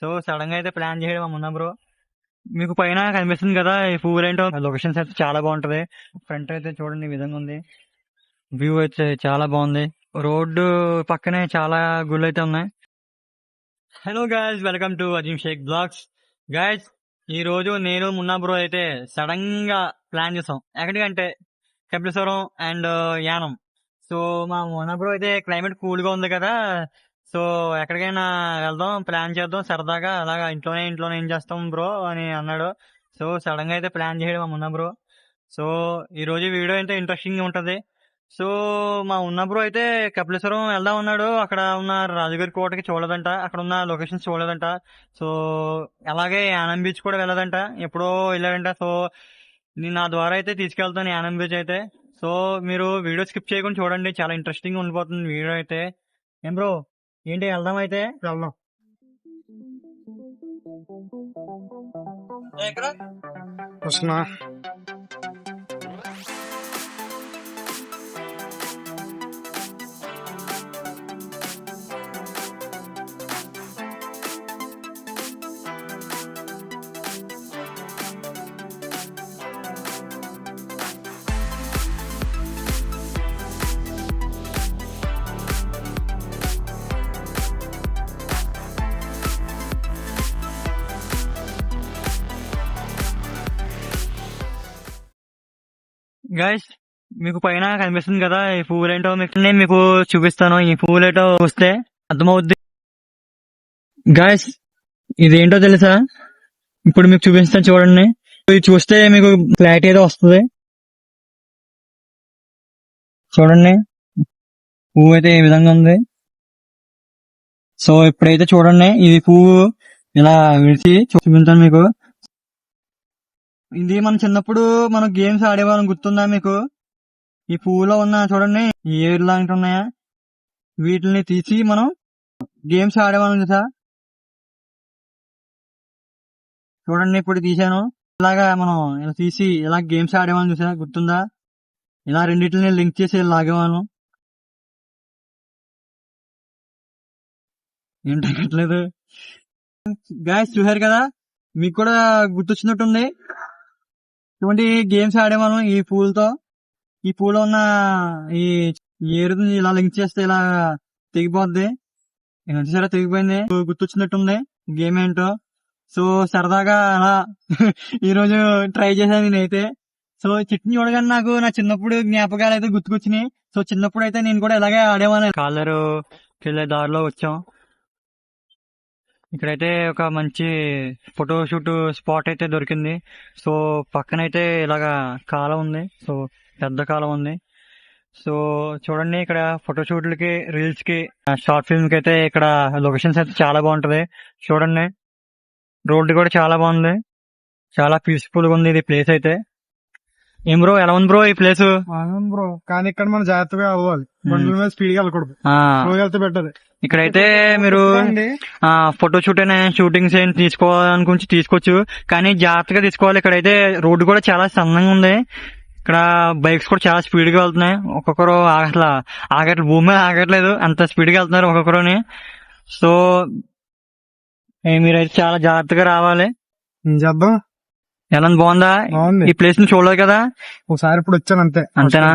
So sudden గా అయితే plan చేయడం మొన్న బ్రో. మీకు పైన కనిపిస్తుంది కదా ఈ పువ్వులు ఏంటో, లొకేషన్స్ అయితే చాలా బాగుంటది. ఫ్రంట్ అయితే చూడండి ఈ విధంగా ఉంది. వ్యూ అయితే చాలా బాగుంది. రోడ్డు పక్కనే చాలా గుళ్ళు అయితే ఉన్నాయి. Hello guys, welcome to Azeem Shaik blogs. Guys, ఈ రోజు నేను మున్నా బ్రో అయితే సడన్ గా ప్లాన్ చేసాం. ఎక్కడికంటే కపిలేశ్వరం అండ్ యానం. సో మా మున్నా బ్రో అయితే క్లైమేట్ కూల్ గా ఉంది కదా, సో ఎక్కడికైనా వెళ్దాం, ప్లాన్ చేద్దాం సరదాగా, అలాగా ఇంట్లోనే ఏం చేస్తాం బ్రో అని అన్నాడు. సో సడన్ గా అయితే ప్లాన్ చేయడం మా మున్నా బ్రో. సో ఈ రోజు వీడియో అయితే ఇంట్రెస్టింగ్ ఉంటది. సో మా ఉన్న బ్రో అయితే కపిలేశ్వరం వెళ్దాం ఉన్నాడు. అక్కడ ఉన్న రాజుగారి కోటకి చూడదంట, అక్కడ ఉన్న లొకేషన్స్ చూడదంట. సో అలాగే యానం బీచ్ కూడా వెళ్ళదంట, ఎప్పుడో వెళ్ళాడంట. సో నేను నా ద్వారా అయితే తీసుకెళ్తాను యానం బీచ్ అయితే. సో మీరు వీడియో స్కిప్ చేయకుండా చూడండి, చాలా ఇంట్రెస్టింగ్ ఉండిపోతుంది వీడియో అయితే. ఏం బ్రో, ఏంటి వెళ్దాం అయితే? వెళ్దాం. వస్తున్నా. గైస్, మీకు పైన కనిపిస్తుంది కదా ఈ పువ్వులు ఏంటో, నేను మీకు చూపిస్తాను. ఈ పువ్వులు ఏంటో చూస్తే అర్థమవుద్ది. గైస్, ఇదేంటో తెలుసా? ఇప్పుడు మీకు చూపిస్తాను చూడండి. ఇది చూస్తే మీకు క్లారిటీ ఏదో వస్తుంది. చూడండి పువ్వు అయితే ఏ విధంగా ఉంది. సో ఇప్పుడైతే చూడండి, ఇది పువ్వు ఇలా విడిచి చూపించాను మీకు. ఇది మన చిన్నప్పుడు మనం గేమ్స్ ఆడేవాళ్ళం, గుర్తుందా మీకు? ఈ పువ్వులో ఉన్న చూడండి ఏరు లాంటి ఉన్నాయా, వీటిని తీసి మనం గేమ్స్ ఆడేవాళ్ళం కదా. చూడండి ఇప్పుడు తీసాను, ఇలాగా మనం ఇలా తీసి ఇలా గేమ్స్ ఆడేవాళ్ళం చూసా, గుర్తుందా? ఇలా రెండింటిని లింక్ చేసి లాగేవాళ్ళం. ఏంటట్లేదు గాయస్, చూసారు కదా, మీకు కూడా గుర్తొచ్చినట్టుంది. ఇటువంటి గేమ్స్ ఆడేవాళ్ళం ఈ పూలతో. ఈ పూలో ఉన్న ఈ ఏరుని ఇలా లింక్ చేస్తే ఇలా తెగిపోద్ది. చూసారా, తెగిపోయింది. గుర్తొచ్చినట్టుంది గేమ్ ఏంటో. సో సరదాగా అలా ఈ రోజు ట్రై చేశాను నేనైతే. సో చెట్టుని చూడగానే నాకు నా చిన్నప్పుడు జ్ఞాపకాలు అయితే గుర్తుకొచ్చినాయి. సో చిన్నప్పుడు అయితే నేను కూడా ఇలాగే ఆడేవాను. కాలరు వెళ్ళే దారిలో వచ్చాం. ఇక్కడైతే ఒక మంచి ఫోటోషూట్ స్పాట్ అయితే దొరికింది. సో పక్కనైతే ఇలాగా కాలం ఉంది. సో పెద్ద కాలం ఉంది. సో చూడండి, ఇక్కడ ఫోటోషూట్లకి, రీల్స్ కి, షార్ట్ ఫిల్మ్ కి అయితే ఇక్కడ లొకేషన్స్ అయితే చాలా బాగుంటది. చూడండి, రోడ్డు కూడా చాలా బాగుంది, చాలా పీస్ఫుల్ గా ఉంది ఇది ప్లేస్ అయితే. ఏం బ్రో, ఎలా ఉంది బ్రో ఈ ప్లేస్? బ్రో, కానీ ఇక్కడ మనం జాగ్రత్తగా అవ్వాలి, బండ్ల మీద స్పీడ్ గా వెళ్ళకూడదు, స్లోగా వెళ్తే బెటర్. ఇక్కడైతే మీరు ఫోటో షూట్ అయినా షూటింగ్స్ ఏం తీసుకోవాలనుకుంటే తీసుకోవచ్చు, కానీ జాగ్రత్తగా తీసుకోవాలి. ఇక్కడైతే రోడ్డు కూడా చాలా సన్నంగా ఉంది. ఇక్కడ బైక్స్ కూడా చాలా స్పీడ్ గా వెళ్తున్నాయి. ఒక్కొక్కరు ఆగట్లేదు, భూమి మీద ఆగట్లేదు, అంత స్పీడ్ గా వెళ్తున్నారు ఒక్కొక్కరుని. సో మీరైతే చాలా జాగ్రత్తగా రావాలి. ఏం చేద్దాం? ఎలా బాగుందా ఈ ప్లేస్ ని? చూడలేదు కదా, ఒకసారి ఇప్పుడు వచ్చాను అంతే. అంతేనా?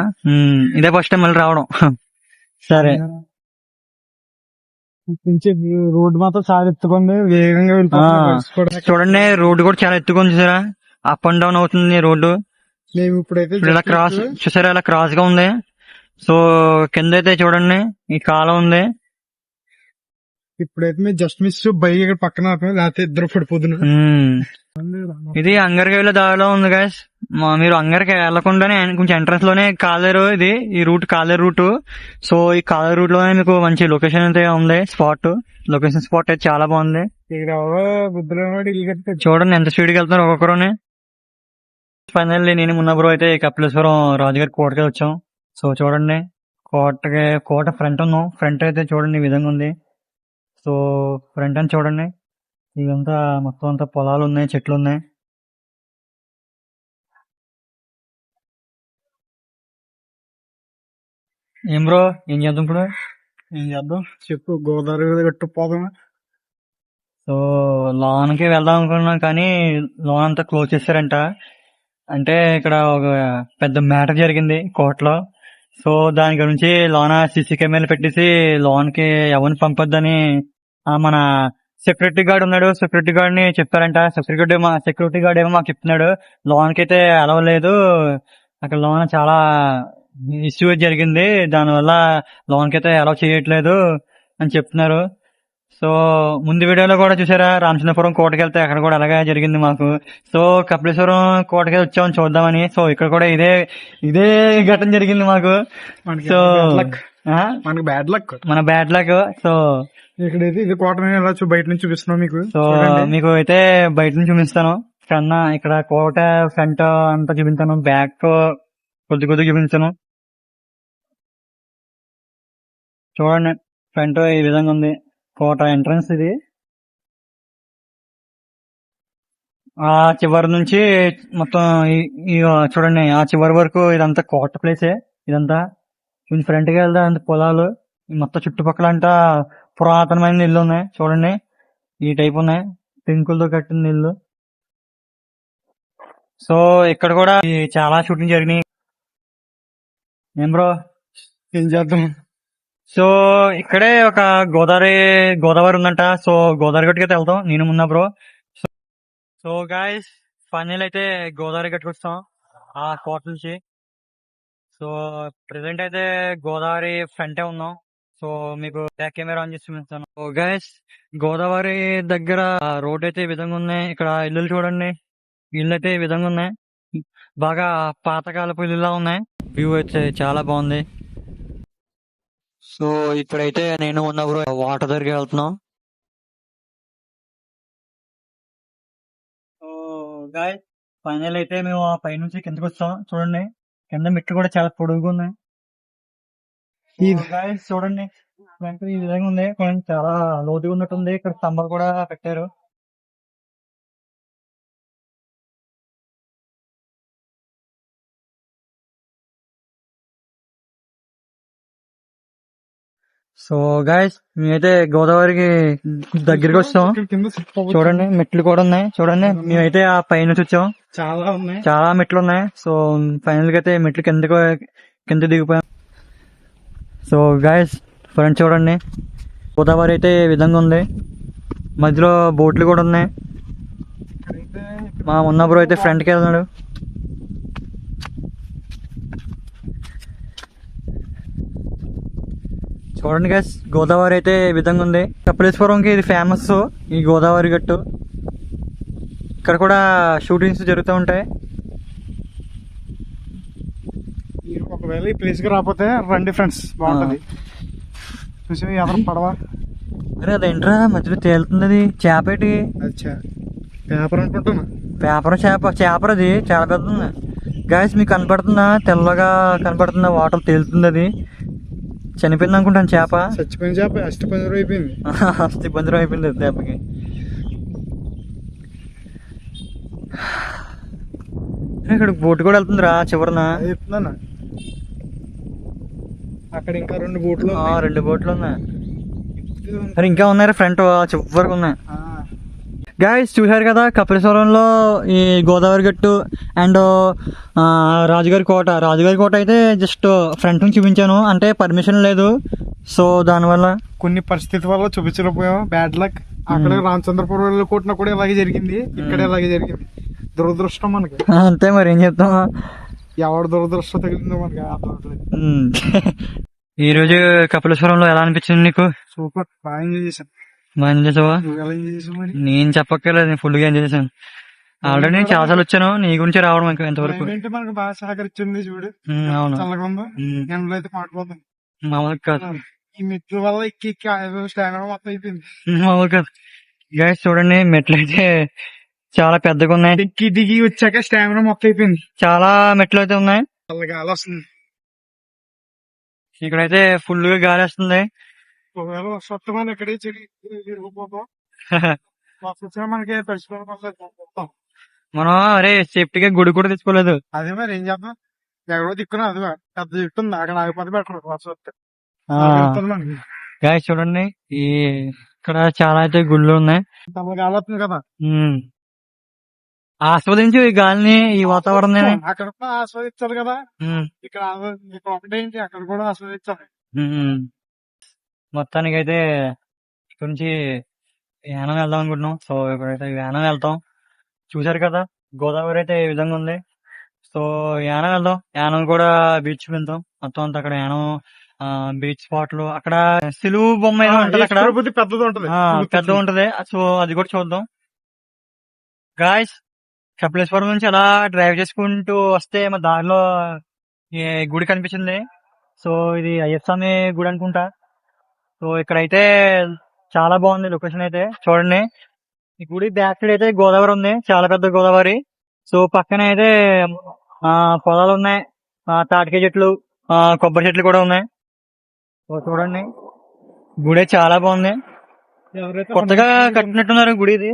ఇదే ఫస్ట్ టైం మళ్ళీ రావడం. సరే, రోడ్డు మాత్రం చాలా ఎత్తుకుంది, వేగంగా వెళ్ళిపోతుంది. చూడండి రోడ్డు కూడా చాలా ఎత్తుకుంది, చూసారా? అప్ అండ్ డౌన్ అవుతుంది రోడ్డు. మేము ఇప్పుడైతే ఇలా క్రాస్ చూసారా, ఇలా క్రాస్ గా ఉంది. సో కింద అయితే చూడండి ఈ కాలం ఉంది. ఇప్పుడైతే మీరు జస్ట్ మిస్ బైక్ ఇక్కడ పక్కన లేకపోతే ఇద్దరు పడిపోతున్నారు. ఇది అంగర్కి దారిలో ఉంది గాయస్. మీరు అంగర్కి వెళ్లకుండానే కొంచెం ఎంట్రన్స్ లోనే కాలేరు, ఇది ఈ రూట్ కాలేరు రూట్. సో ఈ కాలేరు రూట్ లోనే మీకు మంచి లొకేషన్ అయితే ఉంది. లొకేషన్ స్పాట్ అయితే చాలా బాగుంది. చూడండి ఎంత స్పీడ్ గా వెళ్తున్నారు ఒక్కొక్కరుని. ఫైనల్లీ నేను మున్నా బ్రో అయితే కపిలేశ్వరం రాజుగారి కోటకి వచ్చాం. సో చూడండి, కోట ఫ్రంట్ అయితే చూడండి ఈ విధంగా ఉంది. సో ఫ్రంట్ అని చూడండి, ఇదంతా మొత్తం అంతా పొలాలు ఉన్నాయి, చెట్లు ఉన్నాయి. ఏం బ్రో, ఏం చేద్దాం ఇప్పుడు? ఏం చేద్దాం చెప్పు, గోదావరి గట్టు పోదాం. సో లోన్ కి వెళ్దాం అనుకున్నాం కానీ లోన్ అంతా క్లోజ్ చేశారంట. అంటే ఇక్కడ ఒక పెద్ద మ్యాటర్ జరిగింది కోర్టులో. సో దాని గురించి లోన సీసీ కెమెరాలు పెట్టేసి లోన్ కి ఎవరిని పంపొద్దని మన సెక్యూరిటీ గార్డ్ ఉన్నాడు. సెక్యూరిటీ గార్డ్ ని చెప్పారంట. సెక్యూరిటీ గార్డ్ ఏమో మాకు చెప్తున్నాడు లోన్ కి అయితే అలవలేదు, అక్కడ లోన్ చాలా ఇష్యూ జరిగింది, దానివల్ల లోన్ కి అయితే అలౌ చేయట్లేదు అని చెప్తున్నారు. సో ముందు వీడియోలో కూడా చూసారా రామచంద్రపురం కోటకి వెళ్తే అక్కడ కూడా అలాగే జరిగింది మాకు. సో కపిలేశ్వరం కోటకి వచ్చామని చూద్దామని. సో ఇక్కడ కూడా ఇదే ఘటన జరిగింది మాకు. సో మనకి బ్యాడ్ లక్, మన బ్యాడ్ లక్. సో ఇక్కడైతే ఇది కోట బయట నుంచి చూపిస్తున్నాం మీకు. సో మీకు అయితే బయట నుంచి చూపిస్తాను కన్నా, ఇక్కడ కోట ఫ్రంట్ అంతా చూపించాను, బ్యాక్ కొద్ది చూపించాను. చూడండి ఫ్రంట్ ఈ విధంగా ఉంది కోట ఎంట్రన్స్. ఇది ఆ చివరి నుంచి మొత్తం చూడండి ఆ చివరి వరకు ఇదంతా కోట ప్లేసే. ఇదంతా కొంచెం ఫ్రంట్ కి వెళ్తే అంత పొలాలు, మొత్తం చుట్టుపక్కల అంతా పురాతనమైన ఇల్లు ఉన్నాయి. చూడండి ఈ టైప్ ఉన్నాయి, పెంకులతో కట్టిన ఇల్లు. సో ఇక్కడ కూడా చాలా షూటింగ్ జరిగినాయి. ఏం బ్రో ఏం చేద్దాం. సో ఇక్కడే ఒక గోదావరి ఉందంట. సో గోదావరి గట్టుకి అయితే వెళ్తాం నేను Munna bro. So guys final అయితే గోదావరి గట్టుకు వస్తాం ఆ కోట నుంచి. సో ప్రెసెంట్ అయితే గోదావరి ఫ్రంటే ఉన్నాం. సో మీకు బ్యాక్ కెమెరా ఆన్ చేసి చూపిస్తాను. సో గాయస్ గోదావరి దగ్గర రోడ్ అయితే ఈ విధంగా ఉన్నాయి. ఇక్కడ ఇల్లులు చూడండి, ఇల్లు అయితే ఈ విధంగా ఉన్నాయి, బాగా పాతకాలపు ఇల్లులా ఉన్నాయి. వ్యూ అయితే చాలా బాగుంది. సో ఇప్పుడైతే నేను ఉన్న బ్రో వాటర్ దగ్గరికి వెళ్తున్నాం. సో గాయ్ ఫైనల్ అయితే మేము ఆ పై నుంచి కిందకి వస్తాం. చూడండి కింద మెట్లు కూడా చాలా పొడుగుగా ఉన్నాయి. గాయస్ చూడండి ఫ్రంట్ ఈ విధంగా ఉంది, కొంచెం చాలా లోతుగా ఉన్నట్టుంది. ఇక్కడ స్తంభాలు కూడా పెట్టారు. సో గాయస్ మేమైతే గోదావరికి దగ్గరికి వస్తాం. చూడండి మెట్లు కూడా ఉన్నాయి. చూడండి మేమైతే ఆ పైన వచ్చాం, చాలా మెట్లు ఉన్నాయి. సో ఫైనల్ గా అయితే మెట్లు కింద దిగిపోయాం. సో గాయస్ ఫ్రంట్ చూడండి గోదావరి అయితే ఈ విధంగా ఉంది, మధ్యలో బోట్లు కూడా ఉన్నాయి. మా ఉన్న బ్రో అయితే ఫ్రంట్కి వెళ్తున్నాడు. చూడండి గైస్ గోదావరి అయితే ఈ విధంగా ఉంది. కపిలేశ్వరంకి ఇది ఫేమస్ ఈ గోదావరి గట్టు. ఇక్కడ కూడా షూటింగ్స్ జరుగుతూ ఉంటాయి. ఒకవేళ ఈ ప్లేస్ కి రాకపోతే రండి ఫ్రెండ్స్, బాగుంటది. చూసి ఎవరు పడవా అరే అదేంట్రా మధ్యలో తేలుతుంది, అది చేప ఏంటి? పేపర్ అనుకుంటున్నా. చేపర అది చాలా పెద్ద ఉంది. గాయస్ మీకు కనపడుతుందా, తెల్లగా కనపడుతుందా వాటర్ తేలుతుంది? అది చనిపోయింది అనుకుంటాను చేప. చచ్చిపోయిన చేప అస్థిపంజరం అయిపోయింది. అస్థిపంజరం అయిపోయింది చేపకి. ఇక్కడ బోట్ కూడా వెళ్తుందిరా చివరన. అక్కడ ఇంకా రెండు బోట్లు ఉన్నాయి. మరి ఇంకా ఉన్నారా ఫ్రంట్ చివరికి ఉన్నాయి. గాయస్ చూశారు కదా కపిలేశ్వరంలో ఈ గోదావరి గట్టు అండ్ రాజుగారి కోట అయితే జస్ట్ ఫ్రంట్ నుంచి చూపించాను, అంటే పర్మిషన్ లేదు. సో దానివల్ల కొన్ని పరిస్థితుల వల్ల చూపించలేకపోయాం, బ్యాడ్ లక్. అక్కడ రామచంద్రపురం కొట్టినా కూడా ఇలాగే జరిగింది, ఇక్కడ ఇలాగే జరిగింది. దురదృష్టం మనకి. అంతే మరి ఏం చెప్తాం, ఎవరు దురదృష్టం తగిలిందో మనకి అర్థం. ఈ రోజు కపిలేశ్వరంలో ఎలా అనిపించింది నీకు? సూపర్, బాగా ఎంజాయ్ చేశాను. బాగా ఎంజాయ్ చేసావా? నేను చెప్పక్కర్లేదు, నేను ఫుల్ గా ఎంజాయ్ చేశాను. ఆల్రెడీ నేను చాలా సార్లు వచ్చాను, నీ గురించి రావడం ఇంకా ఎంతవరకు మనకు బాగా సహకరించింది. చూడు అవును చల్లగా ఉందో, ఎండలో అయితే మాట్లాడుతుంది. మామూలు కాదు, ఈ మెట్ల వల్ల ఎక్కి స్టామినా మొత్తం అయిపోయింది. మామూలు కాదు. గైస్ చూడండి మెట్లు అయితే చాలా పెద్దగా ఉన్నాయి. ఎక్కి దిగి వచ్చాక స్టామినా మొత్తం అయిపోయింది. చాలా మెట్లు అయితే ఉన్నాయి. చల్లగా గాలి వస్తుంది. ఇక్కడైతే ఫుల్ గా గాలి వస్తుంది. ఒకవేళ స్వచ్ఛమైన ఇక్కడే చెడిపోతాం. మనకి తడిచిపోతాం. మనం అరే సేఫ్టీగా గుడి కూడా తెచ్చుకోలేదు. అదే మరి ఏం చేద్దాం, ఎక్కడో దిక్కున్నా అది పెద్ద చెట్టు ఉంది, అక్కడ ఆగిపోతే పెట్టరు. గాయస్ చూడండి ఈ ఇక్కడ చాలా అయితే గుళ్ళు ఉన్నాయి. చాలా గాలి వస్తుంది కదా, ఉమ్. ఆస్వాదించు ఈ గాలిని, ఈ వాతావరణాన్ని. అక్కడ కూడా ఆస్వాదించాలి కదా, ఉమ్. ఇక్కడ ఒకటేంటి అక్కడ కూడా ఆస్వాదించాలి. ఉమ్. మొత్తానికి అయితే ఇక్కడ నుంచి యానం వెళ్దాం అనుకుంటున్నాం. సో ఇప్పుడైతే యానం వెళ్తాం. చూసారు కదా గోదావరి అయితే ఏ విధంగా ఉంది. సో యానం వెళ్దాం. యానం కూడా బీచ్ వెళ్తాం. మొత్తం అంతా అక్కడ యానం బీచ్ స్పాట్లు, అక్కడ సిలువు బొమ్మ ఏదో ఉంటది అక్కడ, తిరుపతి పెద్దది ఉంటది, పెద్ద ఉంటది. సో అది కూడా చూద్దాం. గాయస్, కపిలేశ్వరం నుంచి అలా డ్రైవ్ చేసుకుంటూ వస్తే మా దారిలో ఈ గుడి కనిపించింది. సో ఇది అయ్యస్వామి గుడి అనుకుంటా. సో ఇక్కడైతే చాలా బాగుంది లొకేషన్ అయితే. చూడండి, ఈ గుడి బ్యాక్ సైడ్ అయితే గోదావరి ఉంది, చాలా పెద్ద గోదావరి. సో పక్కన అయితే పొలాలు ఉన్నాయి, తాటికాయ చెట్లు, కొబ్బరి చెట్లు కూడా ఉన్నాయి. సో చూడండి, గుడి చాలా బాగుంది. ఎవరైతే కొత్తగా కట్టినట్టున్నారు గుడి ఇది.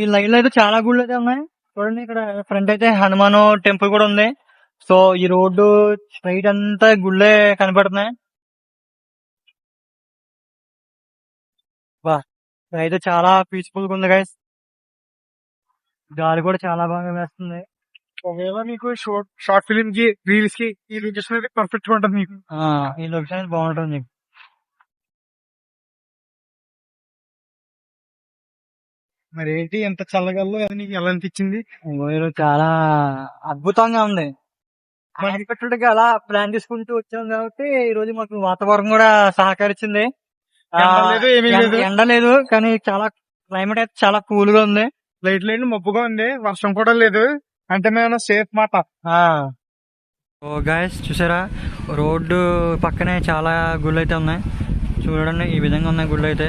ఈ లైన్ లో అయితే చాలా గుళ్ళు అయితే ఉన్నాయి. చూడండి, ఇక్కడ ఫ్రంట్ అయితే హనుమాన్ టెంపుల్ కూడా ఉంది. సో ఈ రోడ్డు స్ట్రైట్ అంతా గుళ్ళే కనపడుతున్నాయి. వా, అయితే చాలా పీస్ఫుల్ గా ఉంది గైస్. గాలి కూడా చాలా బాగా వేస్తుంది. ఒకవేళ మీకు షార్ట్ ఫిలిం కి, రీల్స్ కి ఈ లొకేషన్ అయితే పర్ఫెక్ట్ గా ఉంటుంది మీకు. ఈ లొకేషన్ అయితే బాగుంటుంది. మరి ఏంటి ఎంత చల్లగాల్లో అది నీకు ఎలా అనిపించింది? ఈరోజు చాలా అద్భుతంగా ఉంది. అన్ఎక్స్పెక్టెడ్ గా అలా ప్లాన్ చేసుకుంటూ వచ్చాం కాబట్టి ఈ రోజు మాకు వాతావరణం కూడా సహకరించింది. ఎండ లేదు, ఏమీ లేదు. ఎండ లేదు, కానీ చాలా క్లైమేట్ అయితే చాలా కూల్ గా ఉంది. లైట్ లైట్ మబ్బుగా ఉంది, వర్షం కూడా లేదు. అంటే మేము సేఫ్ మాట. ఓ గైస్, చూసారా రోడ్డు పక్కనే చాలా గుళ్ళు అయితే ఉన్నాయి. చూడండి, ఈ విధంగా ఉన్నాయి గుళ్ళు అయితే.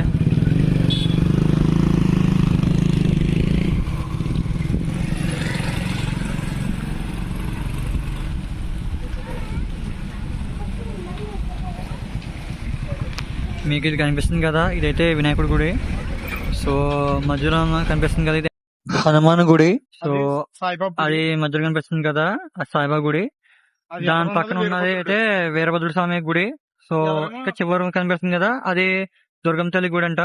మీకు ఇది కనిపిస్తుంది కదా, ఇదైతే వినాయకుడి గుడి. సో మధ్యలో కనిపిస్తుంది కదా, ఇది హనుమాన్ గుడి. సో సాయిబాబా అది మధ్యలో కనిపిస్తుంది కదా, ఆ సాయిబాబా గుడి. అది దాని ఎక్కడ పక్కన ఉన్నది? ఉన్నది అయితే వీరభద్రుడు స్వామి గుడి. సో ఎవరేమో- ఇంకా చివరి కనిపిస్తుంది కదా, అది దుర్గం తల్లి గుడి అంట.